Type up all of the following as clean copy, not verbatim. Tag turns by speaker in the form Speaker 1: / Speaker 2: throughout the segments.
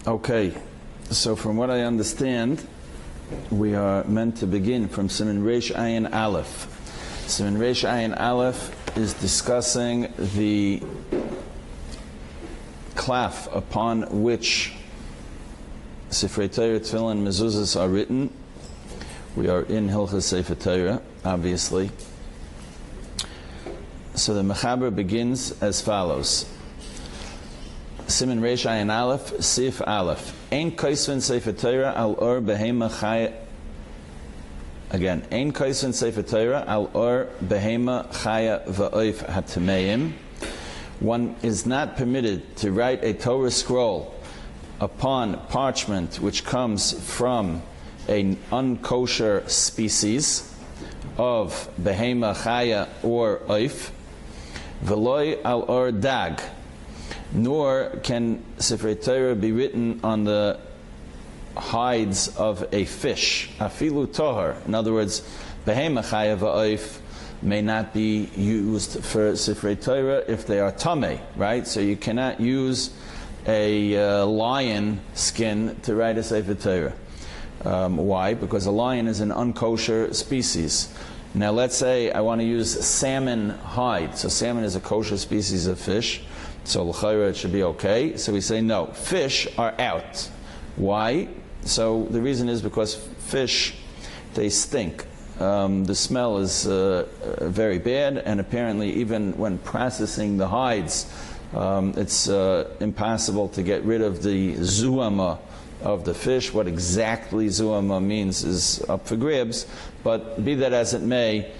Speaker 1: Okay, so from what I understand, we are meant to begin from Siman Reish Ayin Aleph. Siman Reish Ayin Aleph is discussing the klaf upon which Sefer Torah, Tefillin, Mezuzahs are written. We are in Hilchos Sefer Torah, obviously. So the Mechaber begins as follows. Siman Reish Ayin Aleph, Sif Aleph. Ein kaisven Sefer Torah al or behema chaya. Again, Ein kaisven Sefer Torah al or behema chaya va'oif hatameim. One is not permitted to write a Torah scroll upon parchment which comes from an unkosher species of behema chaya or oif. Veloy al or dag. Nor can Sefer Torah be written on the hides of a fish. Afilu tohar. In other words, behema chaya va'oif may not be used for Sefer Torah if they are tameh, right? So you cannot use a lion skin to write a Sefer Torah. Why? Because a lion is an unkosher species. Now let's say I want to use salmon hide. So salmon is a kosher species of fish. So l'chayra it should be okay. So we say no. Fish are out. Why? So the reason is because fish, they stink. The smell is very bad, and apparently even when processing the hides, it's impossible to get rid of the zuama of the fish. What exactly zuama means is up for grabs, but be that as it may,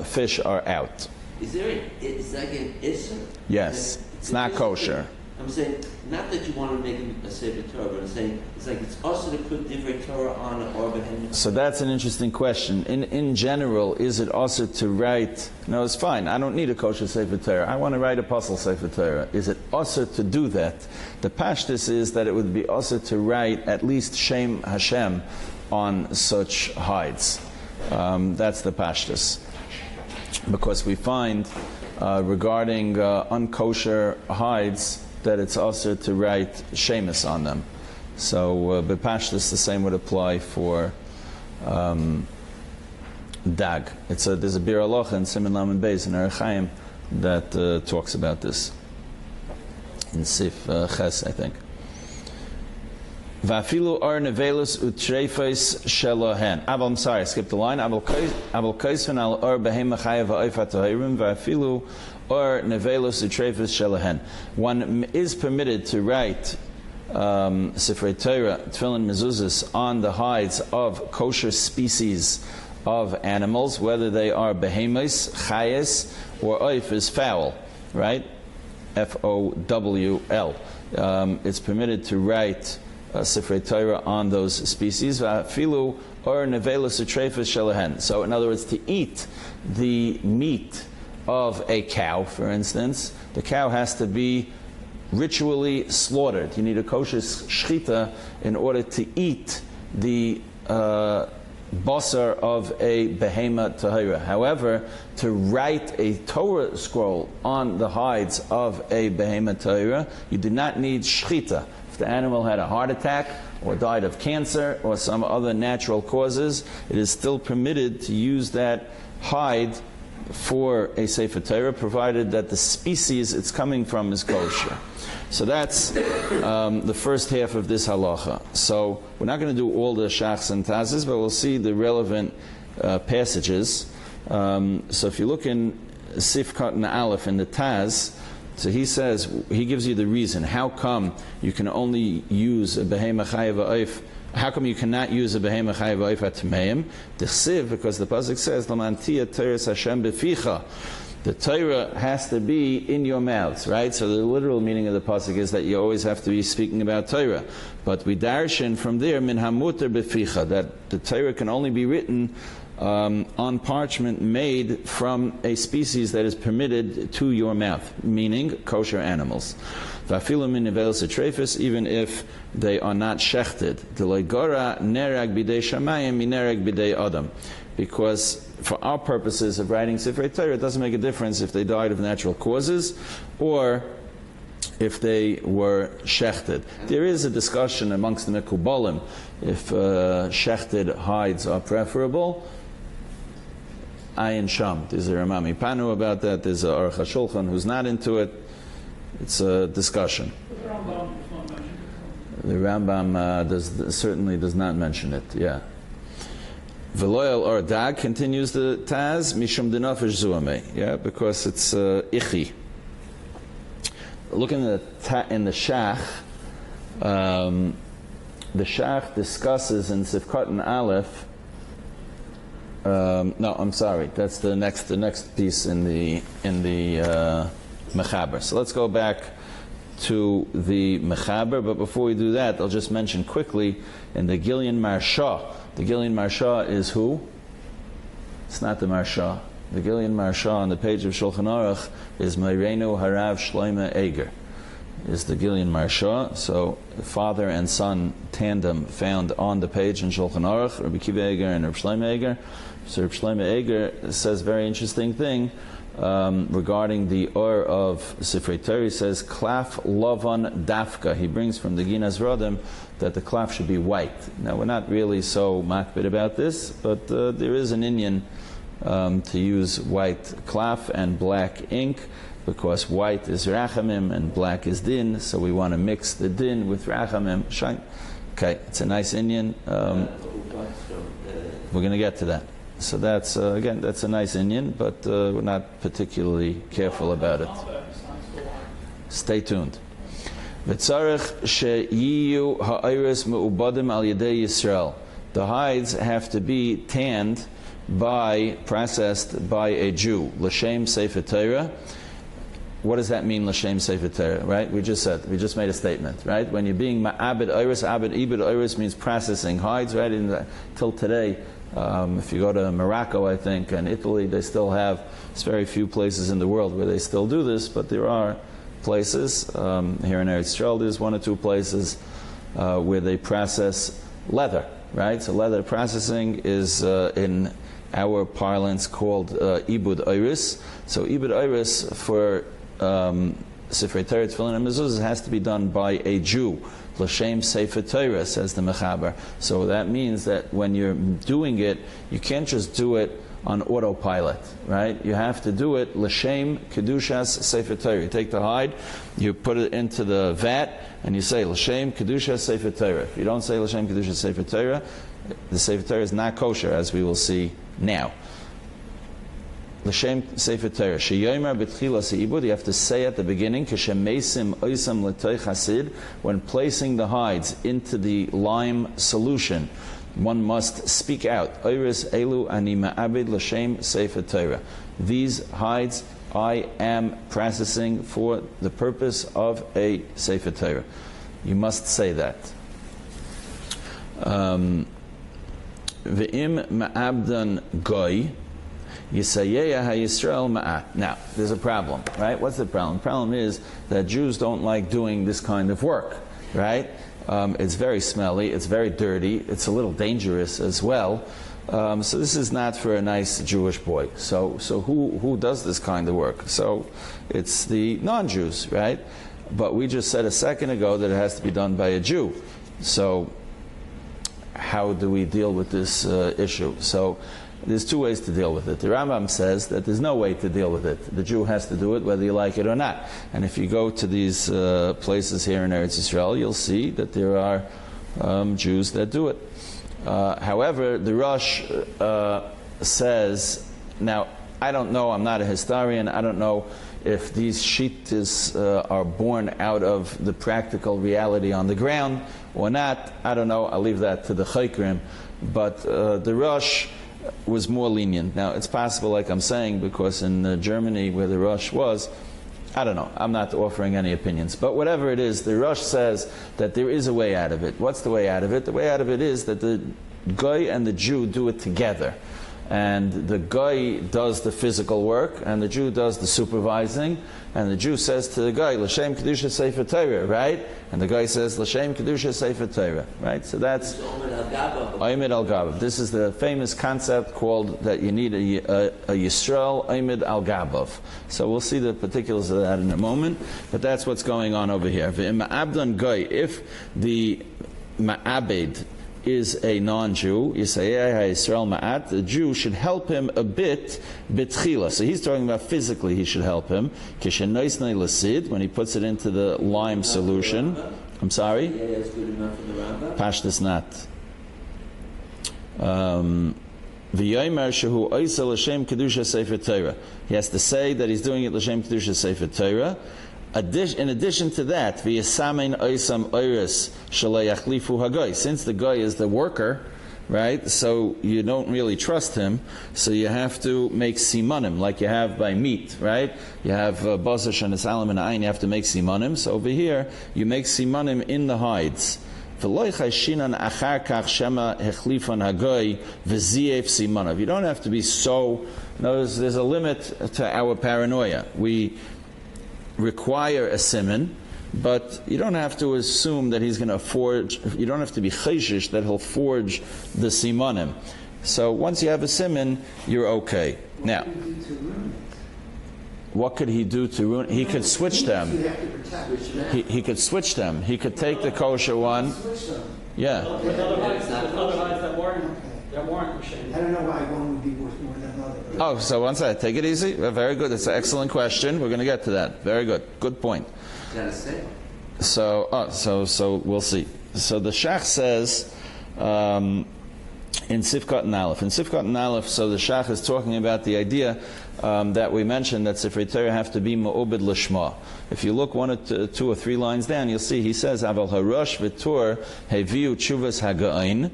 Speaker 1: fish are out.
Speaker 2: Is like an issue?
Speaker 1: Yes, it's not kosher.
Speaker 2: I'm saying, not that you want to make a Sefer Torah, but I'm saying it's like it's also to put different Torah on an orban.
Speaker 1: So that's an interesting question. In general, is it also to write? No, it's fine. I don't need a kosher Sefer Torah. I want to write a puzzle Sefer Torah. Is it also to do that? The pashtus is that it would be also to write at least Shem Hashem on such hides. That's the pashtus. Because we find regarding unkosher hides that it's also to write shemus on them. So b'pashtus the same would apply for dag. There's a bir halacha in Siman Lamed Beis in Aruch that talks about this in Sif Ches, I think. Va'afilu or nevelus utreifes shelohen. I'm sorry, I skipped the line. Abel kaisven al or behema chaya va'oif hatahirim va'afilu or nevelus utreifes shelohen. One is permitted to write Sefer Torah, Tefillin, Mezuzahs on the hides of kosher species of animals, whether they are behemoths, chayes, or oif is fowl, right? F-O-W-L. It's permitted to write Sefer Torah on those species. Filu or nevelus utreifes shelahen. So, in other words, to eat the meat of a cow, for instance, the cow has to be ritually slaughtered. You need a kosher shchita in order to eat the basar of a behema tahira. However, to write a Torah scroll on the hides of a behema tahira, you do not need shchita. If the animal had a heart attack or died of cancer or some other natural causes, it is still permitted to use that hide for a Sefer Torah, provided that the species it's coming from is kosher. So that's the first half of this halacha. So we're not going to do all the shachs and tazes, but we'll see the relevant passages. So if you look in Sif Katan Aleph in the Taz, so he says, he gives you the reason. How come you can only use a behema chaya va'oif? How come you cannot use a behema chaya va'oif atameim? The Siv, because the pasuk says, "Lamantia Torah Hashem beficha." The Torah has to be in your mouths, right? So the literal meaning of the pasuk is that you always have to be speaking about Torah. But we darshan from there min hamuter beficha, that the Torah can only be written on parchment made from a species that is permitted to your mouth, meaning kosher animals. Even if they are not shechted. Because for our purposes of writing Sefer Torah, it doesn't make a difference if they died of natural causes or if they were shechted. There is a discussion amongst the Mekubalim if shechted hides are preferable. Ayin Sham. There's a Ramami Panu about that. There's a Aruch Shulchan who's not into it. It's a discussion. The Rambam certainly does not mention it. Yeah. Veloyal or dag continues the Taz mishum denafish zuame. Yeah, because it's ichi. Looking at in the Shach, the Shach discusses in Sifkat and Aleph. No, I'm sorry. That's the next piece in the Mechaber. So let's go back to the Mechaber. But before we do that, I'll just mention quickly in the Gilyon Marsha. The Gilyon Marsha is who? It's not the Marsha. The Gilyon Marsha on the page of Shulchan Aruch is Meirenu Harav Shloime Eger. Is the Gilyon Marsha. So father and son tandem found on the page in Shulchan Aruch, Rabbi Kiva Eger and Rabbi Shloime Eger. So Rabbi Shloime Eger says a very interesting thing regarding the or of Sefer Torah. He says klaf lavan dafka. He brings from the Ginas Rodim that the klaf should be white. Now we're not really so makbid about this, but there is an inyan to use white klaf and black ink, because white is rachamim and black is din, so we want to mix the din with rachamim. Shine. Okay, it's a nice inyan. We're going to get to that. So that's again, that's a nice inyan, but we're not particularly careful about it. Stay tuned. V'tzarech sheyiyu ha'ayres me'ubadim al yedei Yisrael. The hides have to be tanned processed by a Jew. L'shem Sefer Torah. What does that mean, L'shem Sefer Torah? Right? We just made a statement. Right? When you're being ma'abed ayres, abed ibed ayres means processing hides. Right? Till today. If you go to Morocco, I think, and Italy, they still have, it's very few places in the world where they still do this, but there are places, here in Eretz Yisrael, there's one or two places where they process leather, right? So leather processing is, in our parlance, called ibud iris. So ibud iris for Sefer Torah, Tefillin, and Mezuzah has to be done by a Jew. L'shem Sefer Torah, says the Mechaber. So that means that when you're doing it, you can't just do it on autopilot, right? You have to do it L'shem Kedushas Sefer Torah. You take the hide, you put it into the vat, and you say L'shem Kedushas Sefer Torah. If you don't say L'shem Kedushas Sefer Torah, the Sefer Torah is not kosher, as we will see now. L'shem Sefer Torah. Sheyomer b'tchila se'ibud. You have to say at the beginning, K'shemesim oisam l'toich hasid. When placing the hides into the lime solution, one must speak out. Oiris elu ani ma'abed l'shem Sefer Torah. These hides I am processing for the purpose of a Sefer Torah. You must say that. Ve'im ma'abdan goy. Yisayeya ha-Yisrael ma'at. Now, there's a problem, right? What's the problem? The problem is that Jews don't like doing this kind of work, right? It's very smelly, it's very dirty, it's a little dangerous as well. So this is not for a nice Jewish boy. So who does this kind of work? So it's the non-Jews, right? But we just said a second ago that it has to be done by a Jew. So how do we deal with this issue? So there's two ways to deal with it. The Rambam says that there's no way to deal with it. The Jew has to do it whether you like it or not. And if you go to these places here in Eretz Yisrael, you'll see that there are Jews that do it. However, the Rosh says, now I don't know, I'm not a historian, I don't know if these shittas are born out of the practical reality on the ground or not. I don't know, I'll leave that to the Chokrim. But the Rosh was more lenient. Now, it's possible, like I'm saying, because in Germany, where the Rosh was, I don't know, I'm not offering any opinions. But whatever it is, the Rosh says that there is a way out of it. What's the way out of it? The way out of it is that the Goy and the Jew do it together. and the guy does the physical work, and the Jew does the supervising, and the Jew says to the guy, L'Shem Kedusha Sefer Torah, right? And the guy says, L'Shem Kedusha Sefer Torah, right? So that's Oimid al Gabav. This is the famous concept called that you need a Yisrael Oimid al Gabav. So we'll see the particulars of that in a moment, but that's what's going on over here. V'im Abdan Guy, if the Ma'abed is a non-Jew, Yisrael Ma'at, the Jew should help him a bit, bitchila. So he's talking about physically he should help him. Kishenaisnei lasid, when he puts it into the lime solution. I'm sorry? Pashtas not. V'yomer shehu oisa l'shem kedusha sefer Torah. He has to say that he's doing it l'shem kedusha sefer Torah. In addition to that, v'yasamein oisam oiris shalayachlifu hagoy. Since the guy is the worker, right? So you don't really trust him. So you have to make simanim, like you have by meat, right? You have basash and asalam and ayin. You have to make simanim. So over here, you make simanim in the hides. You don't have to be so. Notice there's a limit to our paranoia. We require a siman, but you don't have to assume that he's going to forge. You don't have to be chayshish that he'll forge the simanim. So once you have a siman, you're okay. Now, what could he do to ruin? He could switch them. He could switch them. He could take the kosher one. Yeah.
Speaker 3: With other hides that warrant machine.
Speaker 4: I don't know why one would be worth more than another.
Speaker 1: Oh, so one side. Take it easy. Very good. It's an excellent question. We're going to get to that. Very good. Good point. So we'll see. So the Shach says in Sifkat and Aleph. In Sifkat and Aleph, so the Shach is talking about the idea that we mentioned that Sefer Torah have to be ma'ubid l'shma. If you look one or two or three lines down, you'll see he says Aval harosh v'tor heviu tshuvas haga'in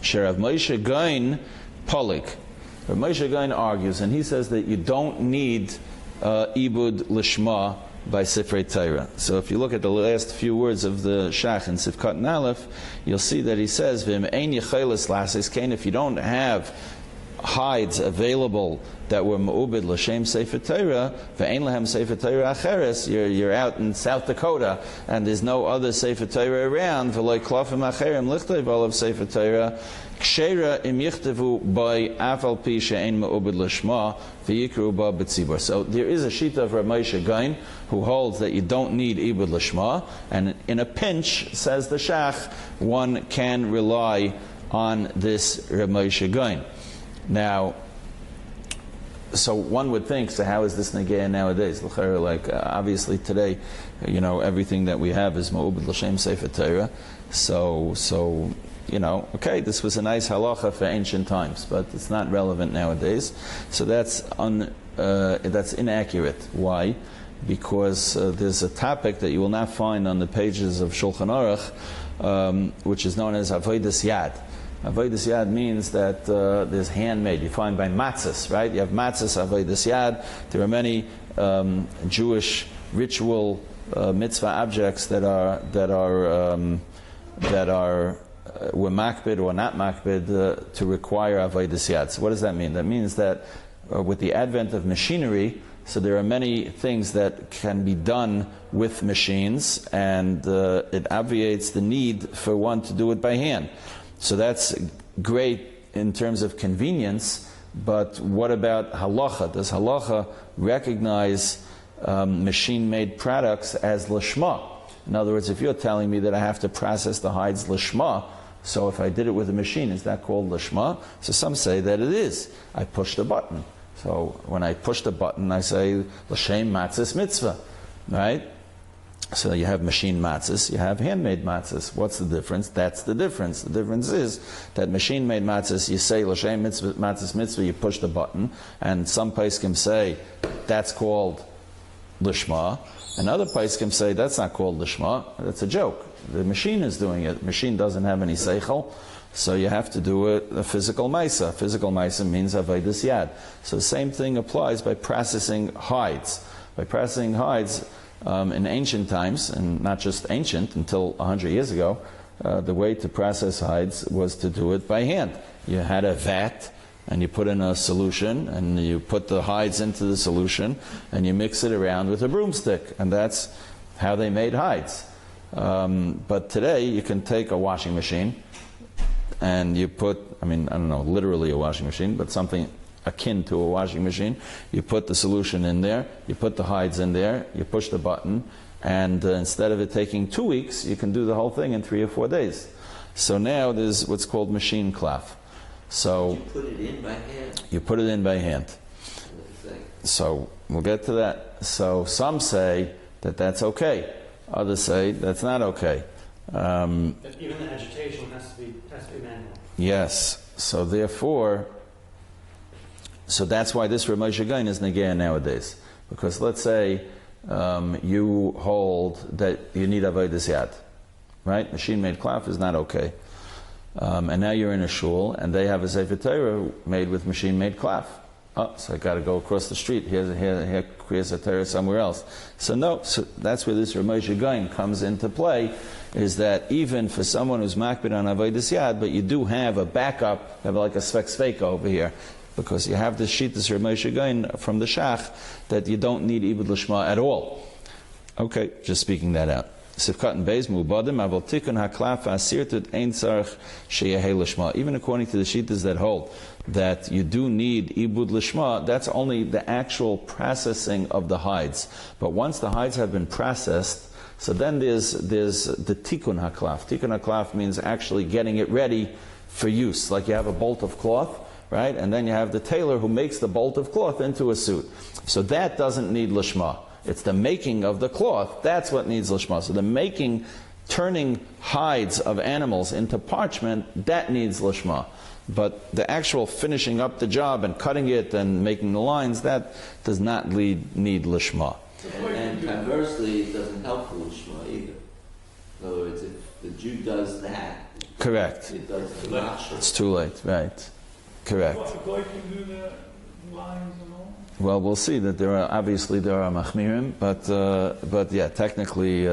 Speaker 1: sherav Moshe Gain polik. Rav Moshe Gain argues, and he says that you don't need ibud l'shma by Sefer Torah. So if you look at the last few words of the Shach in Sifkat and Aleph, you'll see that he says, V'im ein yecheles lasis kain, if you don't have hides available that were ma'ubid l'shem Sefer Torah, v'ein lahem Sefer Torah acheres, you're out in South Dakota, and there's no other Sefer Torah around, v'loi klafim acherim lichtev olav Sefer Torah, kshera im yichtavu by afal pi she'ein ma'ubid l'shma, v'yikru ba b'tzibur. So there is a shita of Rav Moshe Gain, who holds that you don't need ibud l'shma, and in a pinch, says the Shach, one can rely on this Rav Moshe Gain. Now, so one would think, so how is this negaya nowadays? Like obviously today, everything that we have is ma'ubid l'shem Sefer Torah. So okay, this was a nice halacha for ancient times, but it's not relevant nowadays. So that's inaccurate. Why? Because there's a topic that you will not find on the pages of Shulchan Aruch, which is known as avodas yad. Avodas yad means that there's handmade. You find by matzahs, right? You have matzahs, avodas yad. There are many Jewish ritual mitzvah objects that are were makbid or not makbid to require avodas yad. So what does that mean? That means that with the advent of machinery, so there are many things that can be done with machines, and it obviates the need for one to do it by hand. So that's great in terms of convenience, but what about halacha? Does halacha recognize machine-made products as lishma? In other words, if you're telling me that I have to process the hides lishma, so if I did it with a machine, is that called lishma? So some say that it is. I push the button. So when I push the button, I say l'shem matzahs mitzvah, right? So you have machine matzahs, you have handmade matzahs. What's the difference? That's the difference. The difference is that machine-made matzahs, you say l'shem matzahs mitzvah, you push the button, and some poskim say that's called lishma, and other poskim say that's not called lishma, that's a joke. The machine is doing it. The machine doesn't have any seichel, so you have to do a physical maisa. Physical maisa means avodas yad. So the same thing applies by processing hides. By processing hides, in ancient times, and not just ancient, until 100 years ago, the way to process hides was to do it by hand. You had a vat, and you put in a solution, and you put the hides into the solution, and you mix it around with a broomstick, and that's how they made hides. But today, you can take a washing machine, and you put, I don't know, literally a washing machine, but something akin to a washing machine. You put the solution in there, you put the hides in there, you push the button, and instead of it taking 2 weeks, you can do the whole thing in 3 or 4 days. So now there's what's called machine cloth. So
Speaker 2: you put it in by hand.
Speaker 1: You put it in by hand. So we'll get to that. So some say that that's okay. Others say that's not okay.
Speaker 3: Even the agitation has to be manual.
Speaker 1: Yes. So therefore, that's why this Rav Moshe Gaon is negaya nowadays. Because let's say you hold that you need avodas yad, right? Machine-made cloth is not okay. And now you're in a shul, and they have a Sefer Torah made with machine-made cloth. Oh, so I got to go across the street. Here's a Torah somewhere else. So no, so that's where this Rav Moshe Gaon comes into play, is that even for someone who's makbid on avodas yad, but you do have a backup, you have like a svek over here, because you have this sheet, this Rav Moshe Gaon from the Shach, that you don't need ibud lishma at all. Okay, just speaking that out. Even according to the shittas that hold that you do need ibud lishma, that's only the actual processing of the hides. But once the hides have been processed, so then there's the tikkun haklaf. Tikkun haklaf means actually getting it ready for use. Like you have a bolt of cloth, right? And then you have the tailor who makes the bolt of cloth into a suit. So that doesn't need lishma. It's the making of the cloth. That's what needs lishma. So the making, turning hides of animals into parchment, that needs lishma. But the actual finishing up the job and cutting it and making the lines, that does not need lishma.
Speaker 2: And conversely, it doesn't help the lishma either. In other words, if the Jew does that,
Speaker 1: correct.
Speaker 2: It does the mashal.
Speaker 1: It's too late, right? Correct.
Speaker 5: Well, the goy can do the lines and all.
Speaker 1: Well, we'll see that there are machmirim, but yeah, technically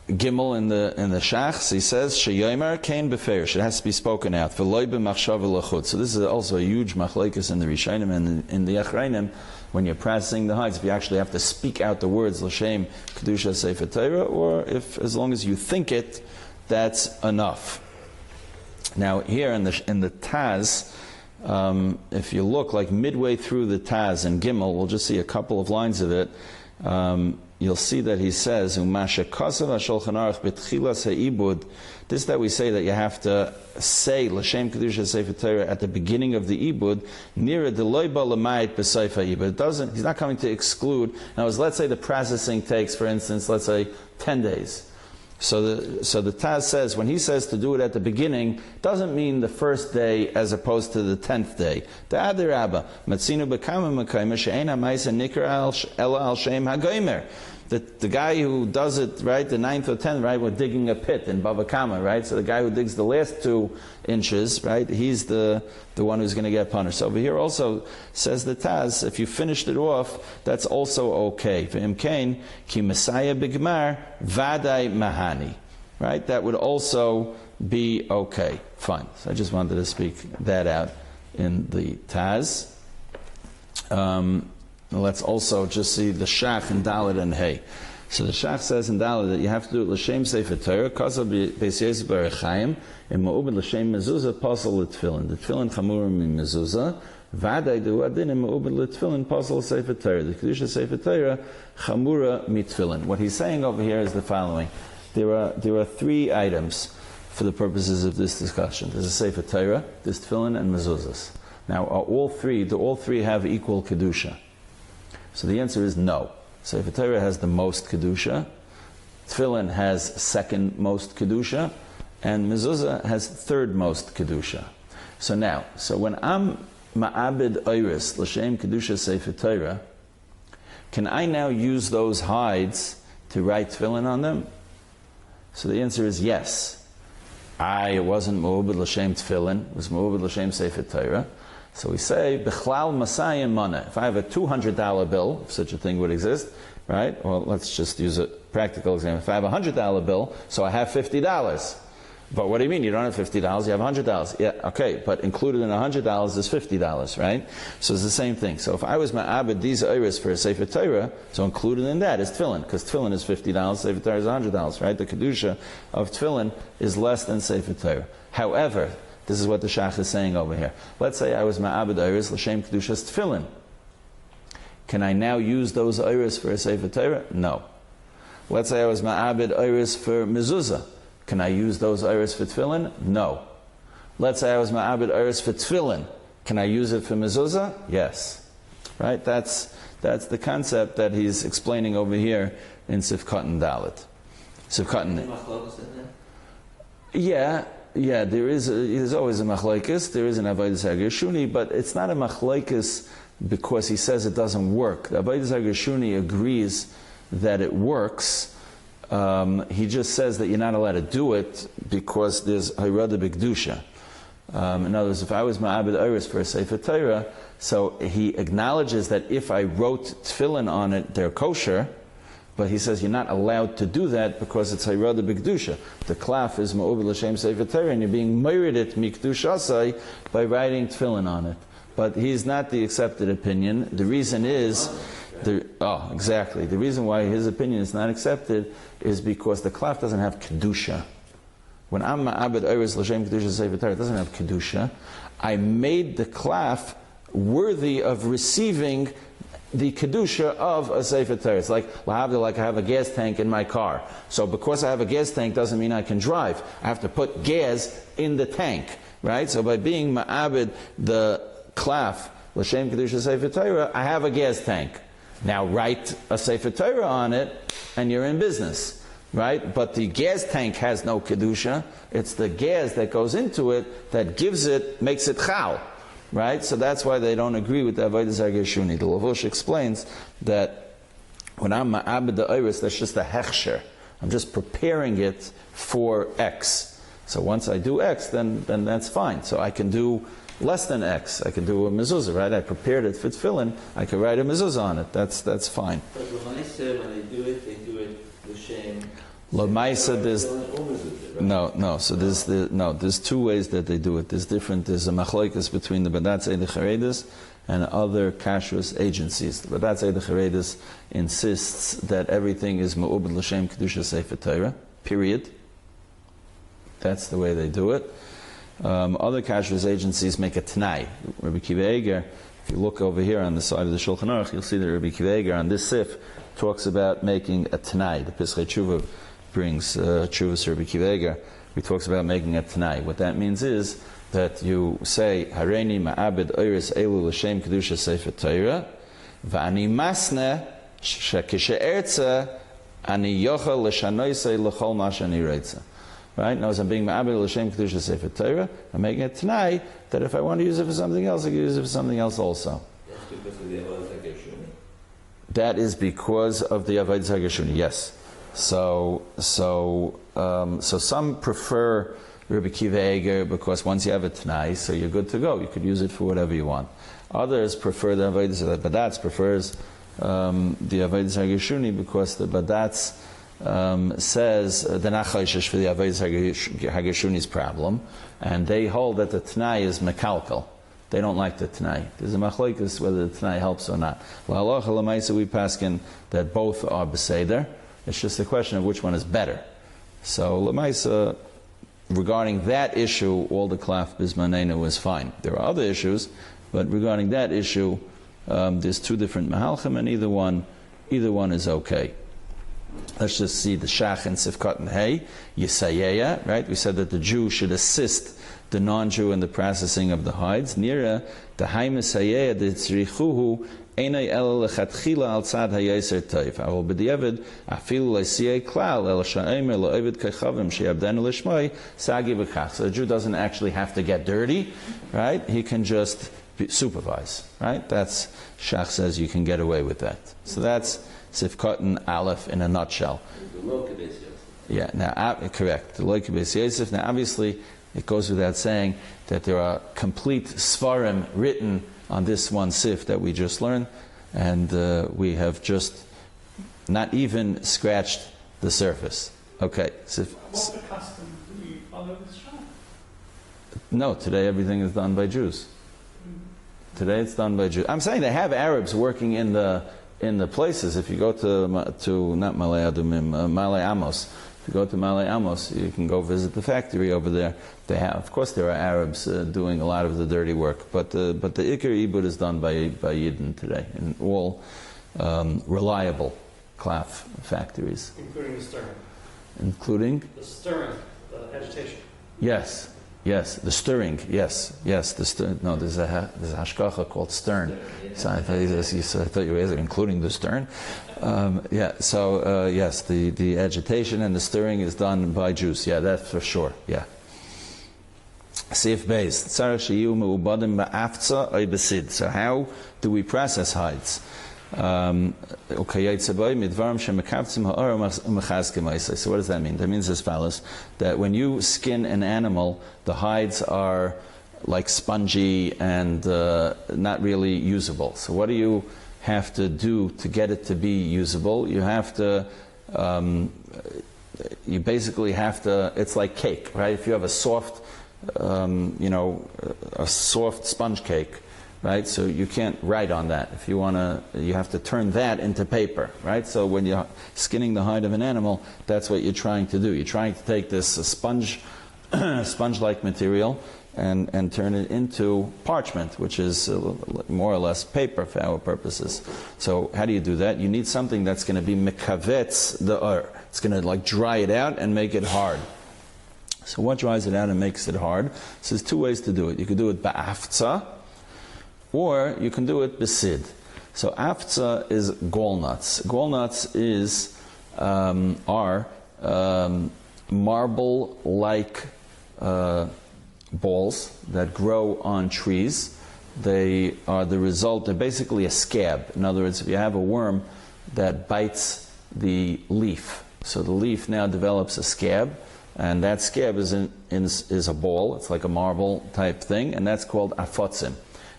Speaker 1: Gimel in the Shachs, he says sheyomer kain beferish. It has to be spoken out. V'loy b'machshava l'chutz. So this is also a huge machlokes in the Rishonim and in the Achrayim. When you're processing the hides, if you actually have to speak out the words l'shem kedusha sefer Torah, or if as long as you think it, that's enough. Now here in the Taz, if you look like midway through the Taz in Gimel, we'll just see a couple of lines of it. You'll see that he says, "Umasha kasav Shulchan Aruch b'tchilas ha'ibud." This that we say that you have to say l'shem kedusha sefer Torah at the beginning of the ibud. Nira deloy ba l'mayit b'seif ha'ibud. It doesn't. He's not coming to exclude. Now, let's say the processing takes, for instance, let's say 10 days. So the Taz says, when he says to do it at the beginning, doesn't mean the first day as opposed to the 10th day. The Adir Abba, Matzinu b'kama m'kayma she'ena ma'isa nikra ela al shem ha'goymer. The guy who does it, right, the 9th or 10th, right, we're digging a pit in Bava Kama, right? So the guy who digs the last 2 inches, right, he's the one who's going to get punished. So over here also says the Taz, if you finished it off, that's also okay. V'im kain ki Messiah bigmar vaday mahani, right? That would also be okay. Fine. So I just wanted to speak that out in the Taz. Let's also just see the Shach in Dalet and Hey. So the Shach says in Dalet that you have to do it l'shem sefer Torah, kasav beis yosef b'rechaim, and ma'ubed l'shem mezuzah, pasal l'tfilin. The tfilin chamura mi mezuzah, v'aday du adin, and ma'ubed l'tfilin, pasal sefer Torah. The kedusha sefer Torah, chamura mi tfilin. What he's saying over here is the following. There are 3 items for the purposes of this discussion. There's a sefer Torah, there's tfilin, and mezuzahs. Now, do all three have equal kedusha? So the answer is no. Sefer Torah has the most kedusha, tefillin has second most kedusha, and mezuzah has third most kedusha. So when I'm ma'abed iris l'shem kedusha sefer Torah, can I now use those hides to write tefillin on them? So the answer is yes. It wasn't ma'ubed l'shem tefillin, it was ma'ubed l'shem sefer Torah. So we say, B'chlal Masayim Mana. If I have a $200 bill, if such a thing would exist, right? Well, let's just use a practical example. If I have a $100 bill, so I have $50. But what do you mean? You don't have $50, you have $100. Yeah, okay, but included in $100 is $50, right? So it's the same thing. So if I was ma'abed these ayres for a Sefer Torah, so included in that is tefillin, because tefillin is $50, Sefer Torah is $100, right? The kedusha of tefillin is less than Sefer Torah. However, this is what the Shach is saying over here. Let's say I was ma'abed ayres l'shem kedushas tefillin. Can I now use those ayres for a Sefer Torah? No. Let's say I was ma'abed ayres for mezuzah. Can I use those ayres for tefillin? No. Let's say I was ma'abed ayres for tefillin. Can I use it for mezuzah? Yes. Right? That's the concept that he's explaining over here in Sifkat Dalet. Sifkat. Yeah, there's always a machlokes. There is an avodas hagashuni, but it's not a machlokes because he says it doesn't work. The avodas hagashuni agrees that it works. He just says that you're not allowed to do it because there's hayrada b'kedusha. In other words, if I was ma'abed ayres for a Sefer Torah, so he acknowledges that if I wrote tefillin on it, they're kosher, but he says you're not allowed to do that because it's hayrada b'kedusha. The klaf is ma'ubed l'shem Sefer Torah, and you're being meiridit mikdushasai by writing tefillin on it. But he's not the accepted opinion. The reason is, exactly. The reason why his opinion is not accepted is because the klaf doesn't have kedusha. When I'm ma'abed ayres l'shem kedusha Sefer Torah, it doesn't have kedusha. I made the klaf worthy of receiving the kedusha of a Sefer Torah. It's like I have a gas tank in my car. So because I have a gas tank doesn't mean I can drive. I have to put gas in the tank, right? So by being ma'abed the klaf l'shem kedusha Sefer Torah, I have a gas tank. Now write a Sefer Torah on it, and you're in business, right? But the gas tank has no kedusha. It's the gas that goes into it that makes it chal, right? So that's why they don't agree with the avodas hagashuni. The Lavush explains that when I'm ma'abed the ayres, that's just a hechsher. I'm just preparing it for X. So once I do X, then that's fine. So I can do less than X. I can do a mezuzah, right? I prepared it for tefillin. I can write a mezuzah on it. That's fine.
Speaker 2: But l'maisa, when they do it l'shem.
Speaker 1: L'maisa, no. So there's two ways that they do it. There's a machlokes between the Badatz Eidei Charedes and other kashrus agencies. The Badatz Eidei Charedes insists that everything is ma'ubed l'shem kedusha Sefer Torah. Period. That's the way they do it. Other kashrus agencies make a t'nai. Rabbi Kiva Eger, if you look over here on the side of the Shulchan Aruch, you'll see that Rabbi Kiva Eger on this sif talks about making a t'nai. The Pischei Tshuva brings Tshuvas Rabbi Kiva Eger. He talks about making a t'nai. What that means is that you say, Hareini ma'abed ayres elu l'shem kedusha Sefer Torah, v'ani masne shekishe'ertza ani yochel l'shanoisei l'chol ma shani reitza. Right? Now, as I'm being ma'abed l'shem kedusha Sefer Torah, I'm making a t'nai that if I want to use it for something else, I can use it for something else also.
Speaker 2: That's because of the avodas hagashuni.
Speaker 1: That is because of the avodas hagashuni. Yes. So some prefer Rabbi Kiva Eger because once you have a t'nai, so you're good to go. You could use it for whatever you want. Others prefer the avodas. The Badatz prefers the avodas hagashuni because the Badatz says they're not chayshish for the avodas hagashuni's problem, and they hold that the t'nai is mekalkal. They don't like the t'nai. There's a machlokes whether the t'nai helps or not. L'halacha l'maisa we paskin that both are beseder. It's just a question of which one is better. So l'maisa, regarding that issue, all the klaf bismanenu is fine. There are other issues, but regarding that issue, there's two different mahalchim, and either one is okay. Let's just see the shach and sifkat and hey, yisayeya, right? We said that the Jew should assist the non-Jew in the processing of the hides. Nira, the haymisayeya, the tzrichuhu, einay el lechatchila al tzad hayeser toiv. Avol b'diavad, afilu leisiyei klal, el sha'emer lo'evid kechavim, she'abdenu l'shmoi, sagi b'kach. So the Jew doesn't actually have to get dirty, right? He can just supervise, right? That's, shach says you can get away with that. So that's Sifkat and Aleph in a nutshell. Yeah, now, correct. The Loike Beis Yosef. Now, obviously, it goes without saying that there are complete svarim written on this one sif that we just learned, and we have just not even scratched the surface. Okay.
Speaker 5: What's the custom? Do we follow this shot?
Speaker 1: No, today everything is done by Jews. Today it's done by Jews. I'm saying they have Arabs working in the places. If you go to not Malay Adumim, Malay Amos. If you go to Malay Amos, you can go visit the factory over there. They have, of course, there are Arabs doing a lot of the dirty work, but the Ikar Ibud is done by Yidden today in all reliable cloth factories,
Speaker 3: Including the stirring.
Speaker 1: including
Speaker 3: The stirring, the agitation.
Speaker 1: yes, the stirring, yes, the stern. No, there's a hashkacha called stern. So I thought you were asking, including the stern. Yes, the agitation and the stirring is done by Jews. Yeah, that's for sure. Yeah. Sif Beis. So how do we process hides? So what does that mean? That means as follows, that when you skin an animal, the hides are like spongy and not really usable. So what do you have to do to get it to be usable? You have to, you basically have to, it's like cake, right? If you have a soft, a soft sponge cake, right? So you can't write on that. If you want to, you have to turn that into paper, right? So when you're skinning the hide of an animal, that's what you're trying to do. You're trying to take this sponge, sponge-like material and turn it into parchment, which is more or less paper for our purposes. So how do you do that? You need something that's going to be mekavetz the It's going to like dry it out and make it hard. So what dries it out and makes it hard? So there's two ways to do it. You could do it ba'aftza, or you can do it besid. So aftza is gallnuts. Gallnuts are marble-like balls that grow on trees. They are the result, they're basically a scab. In other words, if you have a worm that bites the leaf, so the leaf now develops a scab, and that scab is a ball. It's like a marble type thing, and that's called afotzim.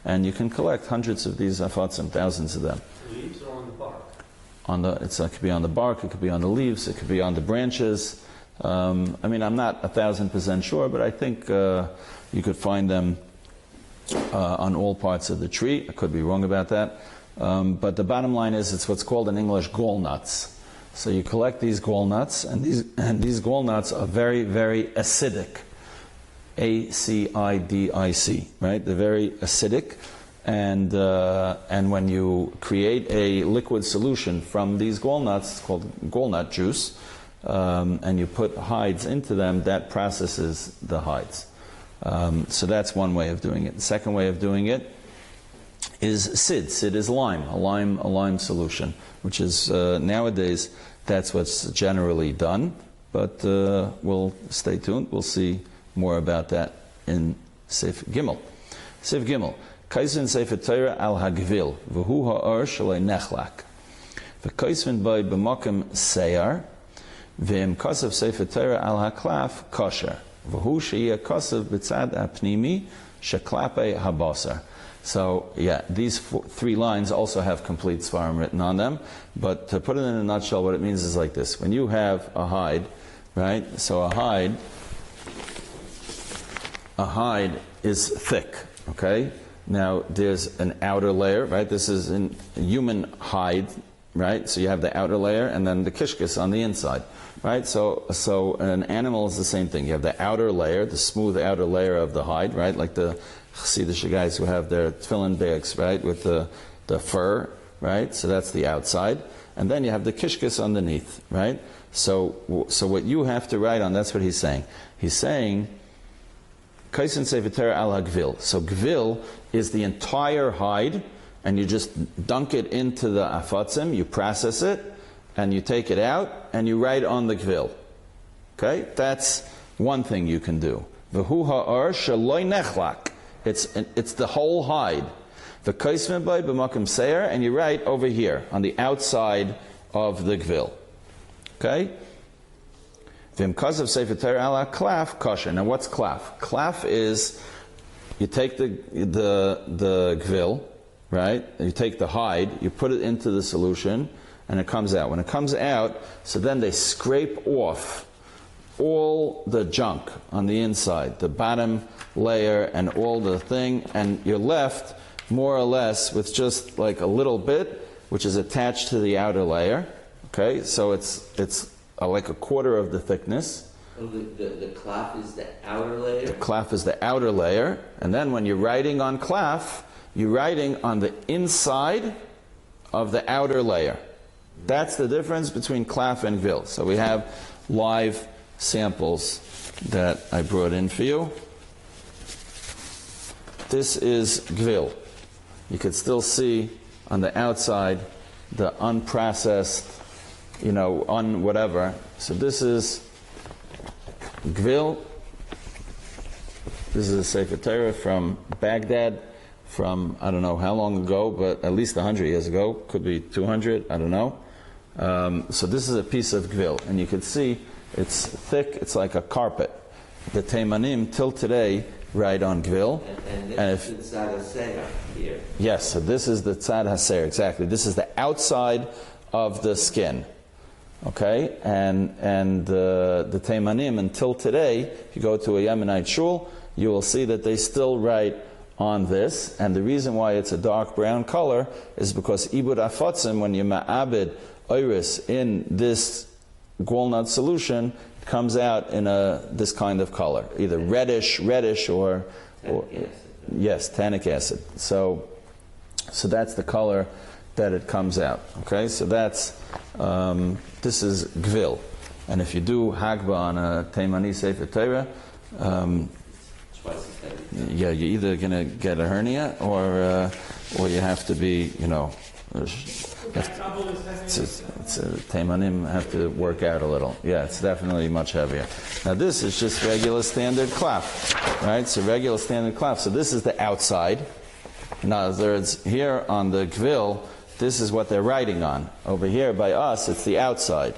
Speaker 1: And you can collect hundreds of these afotzim, thousands of them.
Speaker 3: The leaves or on the bark?
Speaker 1: It could be on the bark, it could be on the leaves, it could be on the branches. I'm not 1,000% sure, but I think you could find them on all parts of the tree. I could be wrong about that. But the bottom line is, it's what's called in English gallnuts. So you collect these gallnuts, and these gallnuts are very, very acidic. acidic, right? They're very acidic, and when you create a liquid solution from these gallnuts, it's called gallnut juice, and you put hides into them, that processes the hides. So that's one way of doing it. The second way of doing it is sid. Sid is lime, a lime solution, which is nowadays that's what's generally done. But we'll stay tuned. We'll see more about that in Sefer Gimel. Sefer Gimel. Kaisvin Sefer Torah al hagvil v'hu ha'or shalei nechlak v'kaisvin by b'makim seyar v'im kasav Sefer Torah al haklaf kosher v'hu she'iyah kasav b'tzad apnimi sheklape habasar. So, yeah, these three lines also have complete svarim written on them, but to put it in a nutshell, what it means is like this. When you have a hide, right, so a hide is thick, okay? Now, there's an outer layer, right? This is a human hide, right? So you have the outer layer and then the kishkis on the inside, right? So an animal is the same thing. You have the outer layer, the smooth outer layer of the hide, right? Like the Chassidish guys who have their tefillin bags, right? With the fur, right? So that's the outside. And then you have the kishkis underneath, right? So what you have to write on, that's what he's saying. He's saying, Kaisin Sefer Torah al hagvil. So gvil is the entire hide, and you just dunk it into the afatzim, you process it, and you take it out, and you write on the gvil. Okay? That's one thing you can do. V'hu ha'or shaloi nechlak. It's the whole hide. The kaisvin by b'makim seir, and you write over here, on the outside of the gvil. Okay? V'im kasav Sefer Torah ala klaf kosher. Now what's klaf? Klaf is, you take the gvil, right? You take the hide, you put it into the solution, and it comes out. When it comes out, so then they scrape off all the junk on the inside, the bottom layer and all the thing, and you're left more or less with just like a little bit, which is attached to the outer layer. Okay, so it's like a quarter of the thickness.
Speaker 2: So the cloth is the outer layer?
Speaker 1: The cloth is the outer layer, and then when you're writing on cloth, you're writing on the inside of the outer layer. That's the difference between cloth and gvil. So we have live samples that I brought in for you. This is gvil. You could still see on the outside the unprocessed, whatever. So this is gvil. This is a Sefer Torah from Baghdad from, I don't know how long ago, but at least 100 years ago. Could be 200, I don't know. So this is a piece of gvil, and you can see it's thick, it's like a carpet. The Teimanim, till today, write on gvil.
Speaker 2: And this is the tzad haseir here.
Speaker 1: Yes, so this is the tzad haseir, exactly. This is the outside of the skin. Okay, and the Teimanim, until today, if you go to a Yemenite shul, you will see that they still write on this, and the reason why it's a dark brown color is because ibud afotzim, when you ma'abed iris in this walnut solution, it comes out in this kind of color, either reddish or yes, tannic acid. So that's the color that it comes out. Okay, so that's this is gvil, and if you do hagba on a Teimani Sefer Torah, yeah, you're either going to get a hernia or you have to be, Teimanim have to work out a little. Yeah, it's definitely much heavier. Now this is just regular standard cloth, right? So regular standard cloth. So this is the outside. In other words, here on the gvil, this is what they're writing on. Over here by us, it's the outside.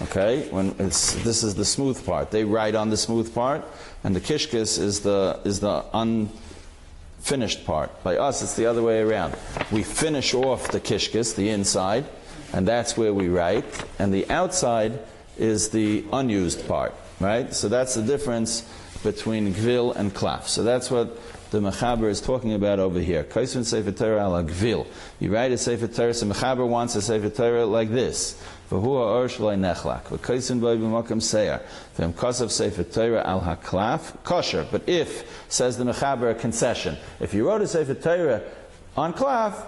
Speaker 1: Okay, this is the smooth part. They write on the smooth part, and the kishkis is the unfinished part. By us, it's the other way around. We finish off the kishkis, the inside, and that's where we write, and the outside is the unused part, right? So that's the difference between gvil and klaf. So that's what the Mechaber is talking about over here. Kaisvin Sefer Torah ala gvil. You write a Sefer Torah, so Mechaber wants a Sefer Torah like this. V'hu ha'or shloi nechlak. V'kaisvin b'oi b'makam seir. V'em kasav Sefer Torah al ha'klaf. Kosher. But if, says the Mechaber, a concession. If you wrote a Sefer Torah on klaf,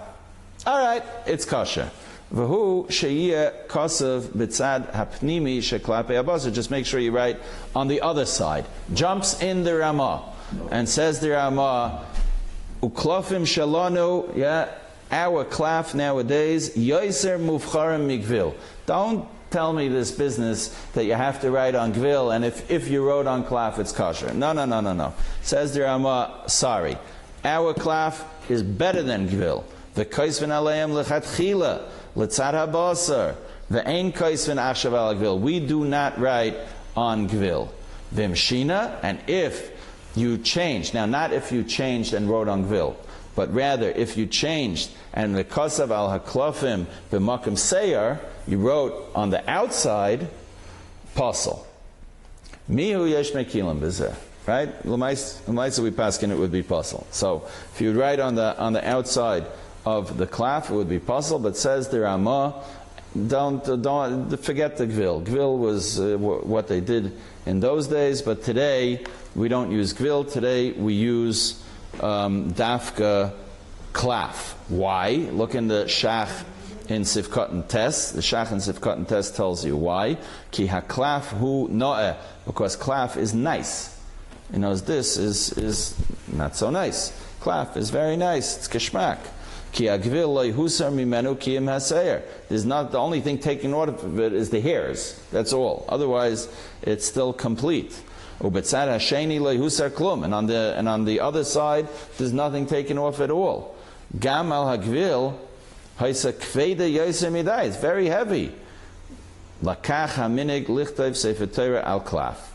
Speaker 1: alright, it's kosher. V'hu she'yeh kasav b'tzad ha'pnimi she'klape ha'basar. Just make sure you write on the other side. Jumps in the Ramah. And says the Ramah, uklafim shalanu, our klaf nowadays, yoiser mufcharim migvil. Don't tell me this business that you have to write on gvil, and if you wrote on klaf, it's kosher. No. Says the Ramah, sorry. Our klaf is better than gvil. The kaisvin aleim lechatchila, letzad habasar, the ein kaisvin achshav al gvil. We do not write on gvil. Vimshina, and if you changed, now not if you changed and wrote on gvil, but rather if you changed and the kasav al haklafim b'makim seir, you wrote on the outside, pasal. Mihu yesh mekilim b'zeh, right? L'maisa we paskin it would be pasal. So if you write on the outside of the klaf, it would be pasal. But says the Ramah, don't forget the gvil. Gvil was what they did in those days, but today we don't use gvil. Today we use dafka klaf. Why? Look in the shach in Sifkat and Tes. The shach in Sifkat and Tes tells you why. Ki haklaf hu no'eh. Because klaf is nice. This is not so nice. Klaf is very nice. It's kishmak. Ki agvil loy husar mimenu ki im haseir. There's not, the only thing taken out of it is the hairs. That's all. Otherwise, it's still complete. Ubetzad hasheni loy husar klum. And on the other side, there's nothing taken off at all. Gam al hagvil haisa kveda yoser midai. It's very heavy. Lakach haminig lichtov sefer Torah al klaf.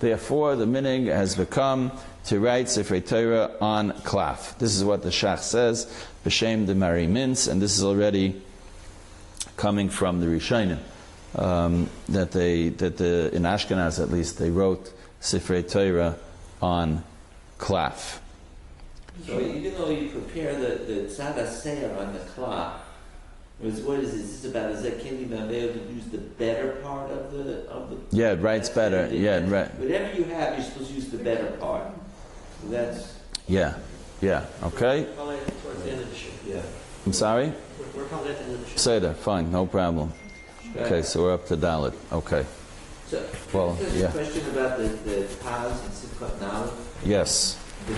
Speaker 1: Therefore, the minig has become to write Sefer Torah on klaf. This is what the Shach says, b'shem de Mari Mintz, and this is already coming from the Rishonim. That in Ashkenaz at least, they wrote Sefer Torah on cloth.
Speaker 2: So even though you prepare the tzad seir on the cloth, what is this about? Is that can you be able to use the better part of the?
Speaker 1: Yeah, it writes better. Yeah, right.
Speaker 2: Whatever you have, you're supposed to use the better part. So that's.
Speaker 1: Yeah. Okay.
Speaker 3: Probably towards the end of the show.
Speaker 2: Yeah.
Speaker 1: I'm sorry.
Speaker 3: We're probably at the end of the show.
Speaker 1: Say that. Fine, no problem. Okay, so we're up to Dalit. Okay.
Speaker 2: So,
Speaker 1: Well,
Speaker 2: there's
Speaker 1: yeah.
Speaker 2: a question about the Taz and Sifkat Nal.
Speaker 1: Yes.
Speaker 2: The